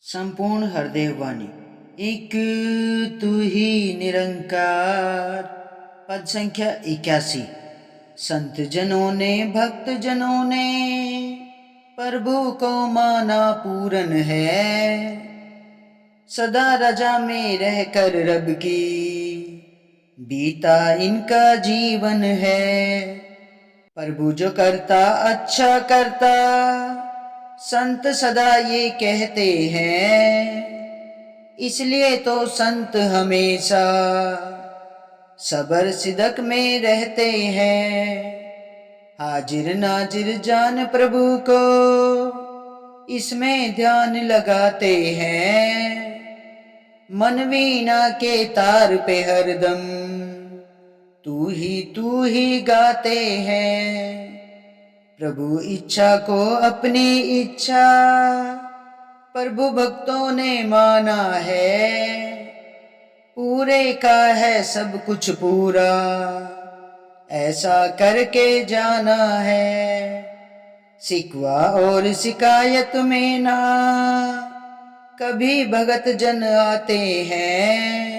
संपूर्ण हृदय वाणी। एक तू ही निरंकार। पद संख्या 81। संत जनों ने भक्त जनों ने प्रभु को माना पूरन है। सदा रजा में रहकर रब की बीता इनका जीवन है। प्रभु जो करता अच्छा करता, संत सदा ये कहते हैं। इसलिए तो संत हमेशा सबर सिदक में रहते हैं। हाजिर नाजिर जान प्रभु को इसमें ध्यान लगाते हैं। मन वीणा के तार पे हरदम तू ही गाते हैं। प्रभु इच्छा को अपनी इच्छा प्रभु भक्तों ने माना है। पूरे का है सब कुछ पूरा, ऐसा करके जाना है। सिकवा और शिकायत में ना कभी भगत जन आते हैं।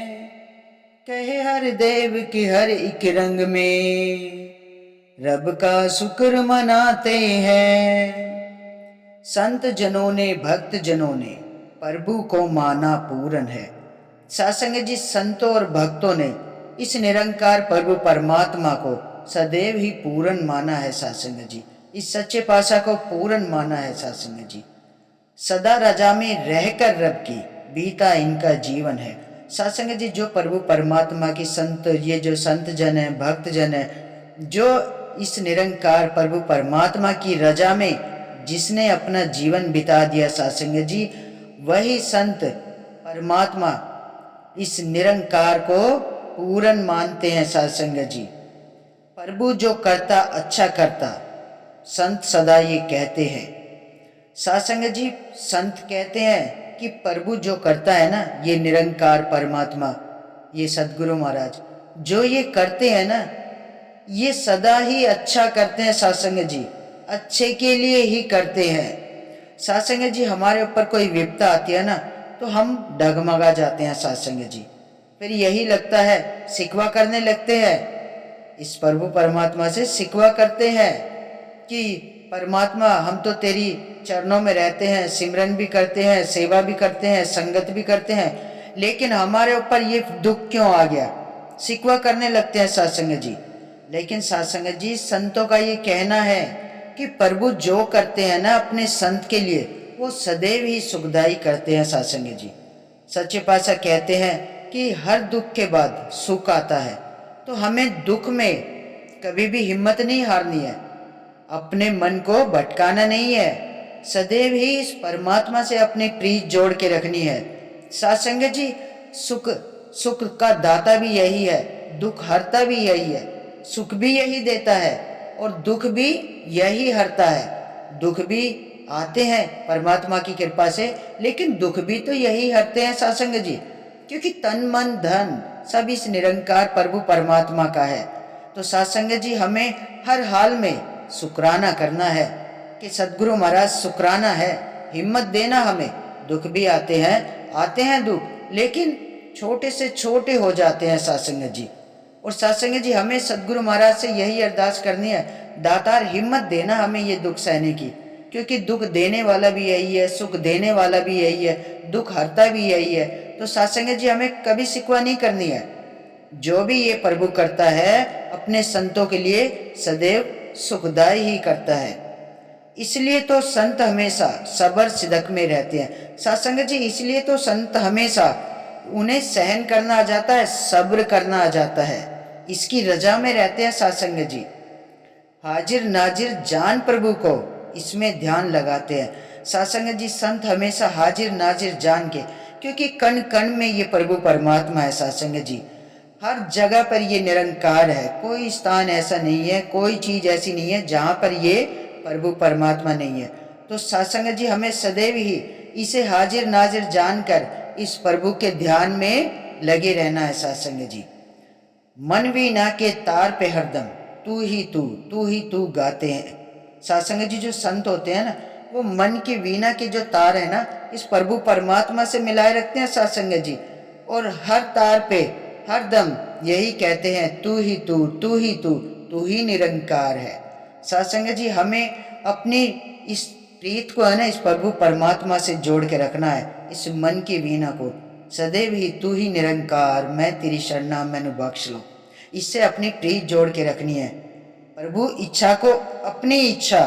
कहे हर देव की हर एक रंग में रब का शुक्र मनाते हैं। संत जनों ने भक्त जनों ने प्रभु को माना पूरन है। सासंग जी, संतों और भक्तों ने इस निरंकार प्रभु परमात्मा को सदैव ही पूरन माना है। सासंग जी, इस सच्चे पातशाह को पूरन माना है। सासंग जी, सदा रजा में रहकर रब की बीता इनका जीवन है। सासंग जी, जो प्रभु परमात्मा की संत, ये जो संत जन है, भक्त जन है, जो इस निरंकार प्रभु परमात्मा की रजा में जिसने अपना जीवन बिता दिया, सासंग जी, वही संत परमात्मा इस निरंकार को पूरन मानते हैं। सासंग जी, प्रभु जो करता अच्छा करता, संत सदा ये कहते हैं। सासंग जी, संत कहते हैं कि प्रभु जो करता है ना, ये निरंकार परमात्मा, ये सदगुरु महाराज जो ये करते हैं ना, ये सदा ही अच्छा करते हैं। सासंग जी, अच्छे के लिए ही करते हैं। सासंग जी, हमारे ऊपर कोई विपदा आती है ना, तो हम डगमगा जाते हैं। सासंग जी, फिर यही लगता है, शिकवा करने लगते हैं। इस प्रभु परमात्मा से शिकवा करते हैं कि परमात्मा, हम तो तेरी चरणों में रहते हैं, सिमरन भी करते हैं, सेवा भी करते हैं, संगत भी करते हैं, लेकिन हमारे ऊपर ये दुख क्यों आ गया। शिकवा करने लगते हैं। सासंग जी, लेकिन सासंग जी, संतों का ये कहना है कि प्रभु जो करते हैं ना अपने संत के लिए, वो सदैव ही सुखदाई करते हैं। सासंग जी, सच्चे पातशाह कहते हैं कि हर दुख के बाद सुख आता है। तो हमें दुख में कभी भी हिम्मत नहीं हारनी है, अपने मन को भटकाना नहीं है, सदैव ही इस परमात्मा से अपनी प्रीत जोड़ के रखनी है। सासंग जी, सुख का दाता भी यही है, दुख हरता भी यही है। सुख भी यही देता है और दुख भी यही हरता है। दुख भी आते हैं परमात्मा की कृपा से, लेकिन दुख भी तो यही हरते हैं। सासंग जी, क्योंकि तन मन धन सब इस निरंकार प्रभु परमात्मा का है। तो सासंग जी, हमें हर हाल में शुक्राना करना है कि सदगुरु महाराज शुक्राना है, हिम्मत देना हमें। दुख भी आते हैं दुख, लेकिन छोटे से छोटे हो जाते हैं। सासंग जी, और सासंग जी, हमें सदगुरु महाराज से यही अरदास करनी है, दातार हिम्मत देना हमें ये दुख सहने की, क्योंकि दुख देने वाला भी यही है, सुख देने वाला भी यही है, दुख हरता भी यही है। तो सासंग जी, हमें कभी शिकवा नहीं करनी है। जो भी ये प्रभु करता है अपने संतों के लिए सदैव सुखदाई ही करता है। इसलिए तो संत हमेशा सबर सिदक में रहते हैं। सासंग जी, इसलिए तो संत हमेशा, उन्हें सहन करना आ जाता है, सब्र करना आ जाता है, इसकी रजा में रहते हैं। सासंग जी, हाजिर नाजिर जान प्रभु को इसमें ध्यान लगाते हैं। सासंग जी, संत हमेशा हाजिर नाजिर जान के, क्योंकि कण कण में ये प्रभु परमात्मा है। सासंग जी, हर जगह पर ये निरंकार है, कोई स्थान ऐसा नहीं है, कोई चीज ऐसी नहीं है जहां पर ये प्रभु परमात्मा नहीं है। तो सासंग जी, हमें सदैव ही इसे हाजिर नाजिर जानकर इस प्रभु के ध्यान में लगे रहना है। सासंग जी, मन वीणा के तार पे हरदम तू ही तू गाते हैं। सासंग जी, जो संत होते हैं ना, वो मन की वीणा की जो तार है ना, इस प्रभु परमात्मा से मिलाए रखते हैं साथ संगत जी। और हर तार पे हर दम यही कहते हैं, तू ही तू, तू ही तू, तू ही निरंकार है। साथ संगत जी, हमें अपनी इस प्रीत को है ना, इस प्रभु परमात्मा से जोड़ के रखना है, इस मन की वीणा को। सदैव ही तू ही निरंकार, मैं तेरी शरणा मैनू बख्श लो। इससे अपनी प्रीत जोड़ के रखनी है। प्रभु इच्छा को अपनी इच्छा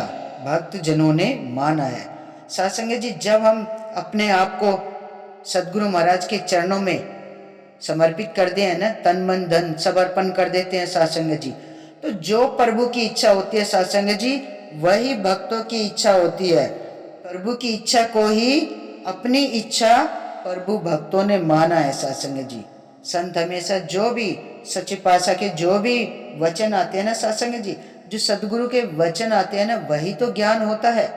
भक्त जनों ने माना है। साथ संगत जी, जब हम अपने आप को सदगुरु महाराज के चरणों में समर्पित कर दे हैं ना, तन मन धन सब अर्पण कर देते हैं साथ संगत जी, तो जो प्रभु की इच्छा होती है साथ संगत जी, वही भक्तों की इच्छा होती है। प्रभु की इच्छा को ही अपनी इच्छा प्रभु भक्तों ने माना है साथ संगत जी। संत हमेशा जो भी सच्चे पातशाह के जो भी वचन आते हैं ना साथ संगत जी, जो सदगुरु के वचन आते हैं ना, वही तो ज्ञान होता है,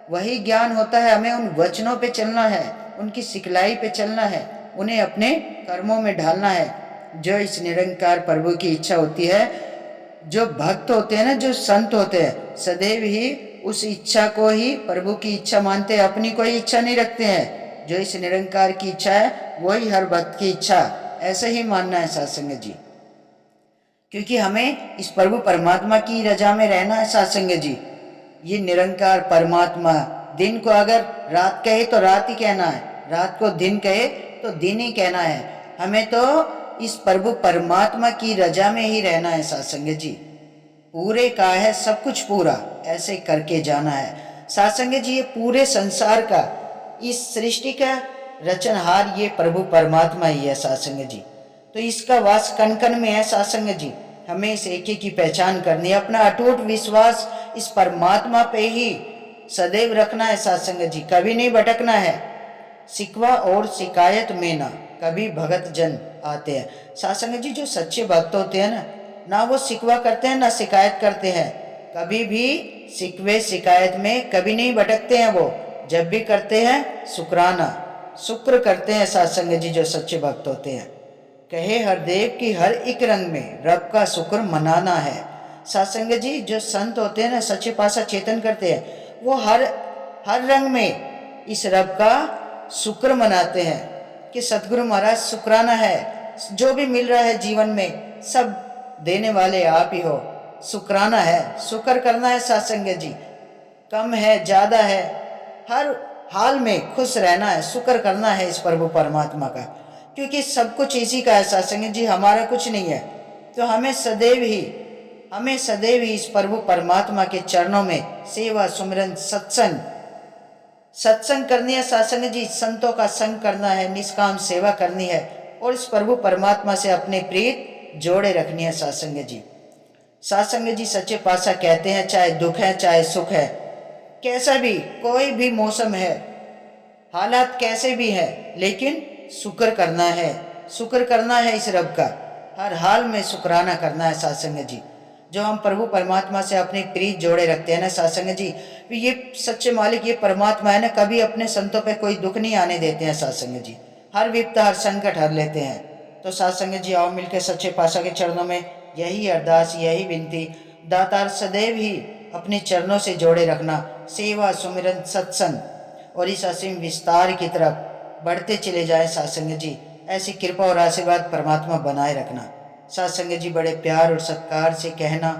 वही ज्ञान होता है। हमें उन वचनों पे चलना है, उनकी सिखलाई पे चलना है, उन्हें अपने कर्मों में ढालना है। जो इस निरंकार प्रभु की इच्छा होती है, जो भक्त होते हैं ना, जो संत होते हैं, सदैव ही उस इच्छा को ही प्रभु की इच्छा मानते हैं, अपनी कोई इच्छा नहीं रखते हैं। जो इस निरंकार की इच्छा है वही हर भक्त की इच्छा, ऐसे ही मानना है साथ संगत जी। क्योंकि हमें इस प्रभु परमात्मा की रजा में रहना है साथ संगत जी। ये निरंकार परमात्मा दिन को अगर रात कहे तो रात ही कहना है, रात को दिन कहे तो दिन ही कहना है। हमें तो इस प्रभु परमात्मा की रजा में ही रहना है साथ संगत जी। पूरे का है सब कुछ पूरा, ऐसे करके जाना है साथ संगत जी। ये पूरे संसार का, इस सृष्टि का रचनहार ये प्रभु परमात्मा ही है साथ संगत जी। तो इसका वास कण कण में है साथ संगत जी। हमें इस एके की पहचान करनी है, अपना अटूट विश्वास इस परमात्मा पे ही सदैव रखना है साथ संगत जी, कभी नहीं भटकना है। सिकवा और शिकायत में ना कभी भगत जन आते हैं साथ संगत जी। जो सच्चे भक्त होते हैं ना, ना वो सिकवा करते हैं ना शिकायत करते हैं, कभी भी सिकवे शिकायत में कभी नहीं भटकते हैं। वो जब भी करते हैं शुक्राना, शुक्र करते हैं साथ संगत जी। जो सच्चे भक्त होते हैं, कहे हर देव की हर एक रंग में रब का शुक्र मनाना है साथ संगत जी। जो संत होते हैं ना, सच्चे पातशाह चेतन करते हैं, वो हर रंग में इस रब का शुक्र मनाते हैं कि सतगुरु महाराज शुक्राना है, जो भी मिल रहा है जीवन में सब देने वाले आप ही हो। शुक्राना है, शुक्र करना है साथ संगत जी। कम है ज़्यादा है, हर हाल में खुश रहना है, शुक्र करना है इस प्रभु परमात्मा का, क्योंकि सब कुछ इसी का है साथ संगत जी, हमारा कुछ नहीं है। तो हमें सदैव ही इस प्रभु परमात्मा के चरणों में सेवा सुमिरन सत्संग करनी है साथ संगत जी। संतों का संग करना है, निष्काम सेवा करनी है और इस प्रभु परमात्मा से अपने प्रीत जोड़े रखनी है साथ संगत जी। साथ संगत जी, सच्चे पातशाह कहते हैं, चाहे दुख है चाहे सुख है, कैसा भी कोई भी मौसम है, हालात कैसे भी है, लेकिन शुक्र करना है इस रब का, हर हाल में शुक्राना करना है साथ संगत जी। जो हम प्रभु परमात्मा से अपनी प्रीत जोड़े रखते हैं ना साथ संगत जी, ये सच्चे मालिक ये परमात्मा है ना, कभी अपने संतों पे कोई दुख नहीं आने देते हैं साथ संगत जी। हर विपदा हर संकट हर लेते हैं। तो साथ संगत जी, आओ मिलकर सच्चे पातशाह के चरणों में यही अरदास, यही विनती, दातार सदैव ही अपने चरणों से जोड़े रखना, सेवा सुमिरन सत्संग और इस असीम विस्तार की तरफ बढ़ते चले जाए साथ संगत जी। ऐसी कृपा और आशीर्वाद परमात्मा बनाए रखना साथ संगत जी। बड़े प्यार और सत्कार से कहना,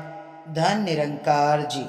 धन निरंकार जी।